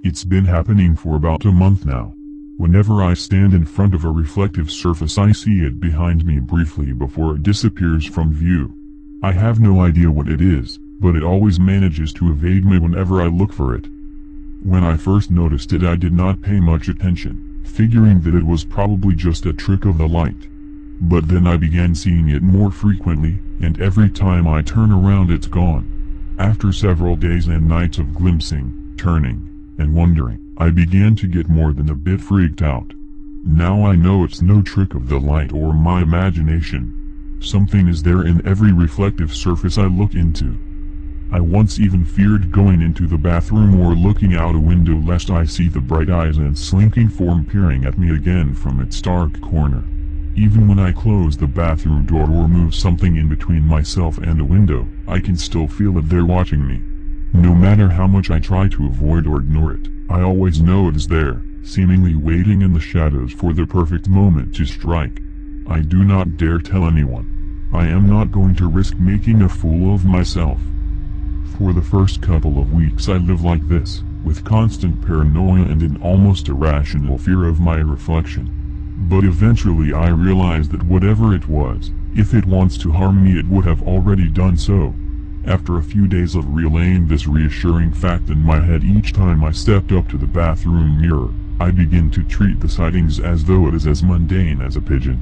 It's been happening for about a month now. Whenever I stand in front of a reflective surface I see it behind me briefly before it disappears from view. I have no idea what it is, but it always manages to evade me whenever I look for it. When I first noticed it I did not pay much attention, figuring that it was probably just a trick of the light. But then I began seeing it more frequently, and every time I turn around it's gone. After several days and nights of glimpsing, turning, and wondering, I began to get more than a bit freaked out. Now I know it's no trick of the light or my imagination. Something is there in every reflective surface I look into. I once even feared going into the bathroom or looking out a window lest I see the bright eyes and slinking form peering at me again from its dark corner. Even when I close the bathroom door or move something in between myself and a window, I can still feel it there watching me. No matter how much I try to avoid or ignore it, I always know it is there, seemingly waiting in the shadows for the perfect moment to strike. I do not dare tell anyone. I am not going to risk making a fool of myself. For the first couple of weeks I lived like this, with constant paranoia and an almost irrational fear of my reflection. But eventually I realized that whatever it was, if it wants to harm me it would have already done so. After a few days of relaying this reassuring fact in my head each time I stepped up to the bathroom mirror, I begin to treat the sightings as though it is as mundane as a pigeon.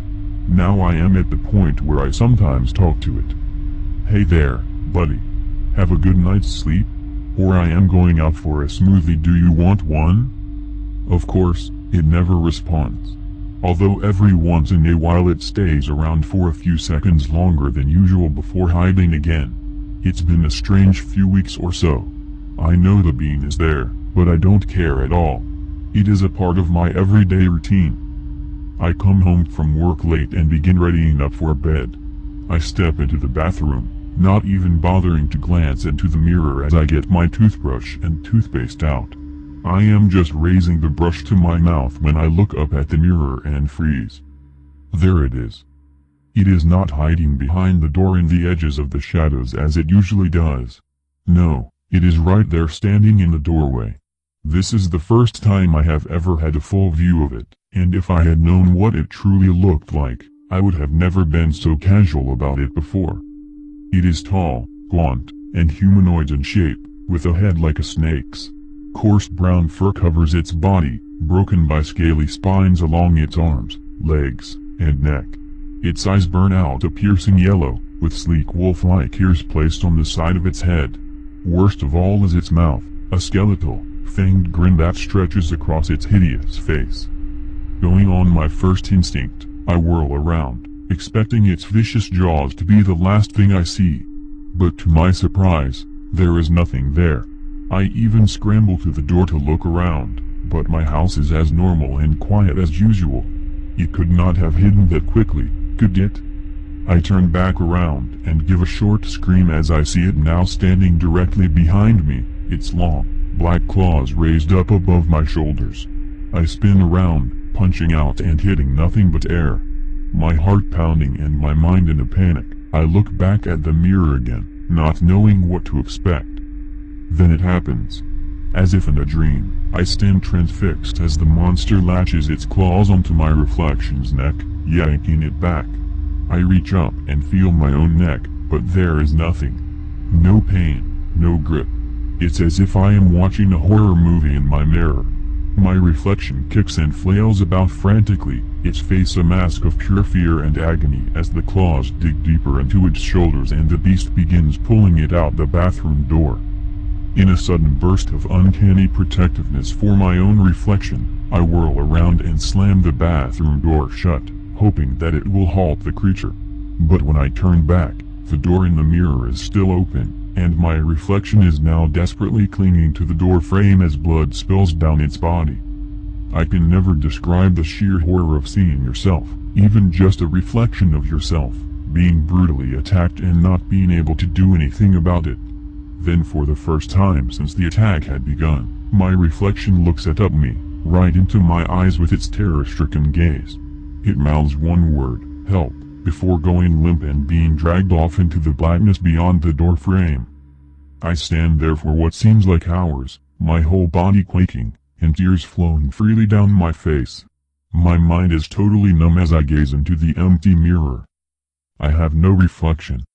Now I am at the point where I sometimes talk to it. "Hey there, buddy. Have a good night's sleep?" Or "I am going out for a smoothie, do you want one?" Of course, it never responds. Although every once in a while it stays around for a few seconds longer than usual before hiding again. It's been a strange few weeks or so. I know the being is there, but I don't care at all. It is a part of my everyday routine. I come home from work late and begin readying up for bed. I step into the bathroom, not even bothering to glance into the mirror as I get my toothbrush and toothpaste out. I am just raising the brush to my mouth when I look up at the mirror and freeze. There it is. It is not hiding behind the door in the edges of the shadows as it usually does. No, it is right there standing in the doorway. This is the first time I have ever had a full view of it, and if I had known what it truly looked like, I would have never been so casual about it before. It is tall, gaunt, and humanoid in shape, with a head like a snake's. Coarse brown fur covers its body, broken by scaly spines along its arms, legs, and neck. Its eyes burn out a piercing yellow, with sleek wolf-like ears placed on the side of its head. Worst of all is its mouth, a skeletal, fanged grin that stretches across its hideous face. Going on my first instinct, I whirl around, expecting its vicious jaws to be the last thing I see. But to my surprise, there is nothing there. I even scramble to the door to look around, but my house is as normal and quiet as usual. It could not have hidden that quickly, could it? I turn back around and give a short scream as I see it now standing directly behind me, its long, black claws raised up above my shoulders. I spin around, punching out and hitting nothing but air. My heart pounding and my mind in a panic, I look back at the mirror again, not knowing what to expect. Then it happens. As if in a dream, I stand transfixed as the monster latches its claws onto my reflection's neck, yanking it back. I reach up and feel my own neck, but there is nothing. No pain, no grip. It's as if I am watching a horror movie in my mirror. My reflection kicks and flails about frantically, its face a mask of pure fear and agony as the claws dig deeper into its shoulders and the beast begins pulling it out the bathroom door. In a sudden burst of uncanny protectiveness for my own reflection, I whirl around and slam the bathroom door shut, hoping that it will halt the creature. But when I turn back, the door in the mirror is still open, and my reflection is now desperately clinging to the door frame as blood spills down its body. I can never describe the sheer horror of seeing yourself, even just a reflection of yourself, being brutally attacked and not being able to do anything about it. Then for the first time since the attack had begun, my reflection looks up at me, right into my eyes with its terror-stricken gaze. It mouths one word, "Help," before going limp and being dragged off into the blackness beyond the door frame. I stand there for what seems like hours, my whole body quaking, and tears flowing freely down my face. My mind is totally numb as I gaze into the empty mirror. I have no reflection,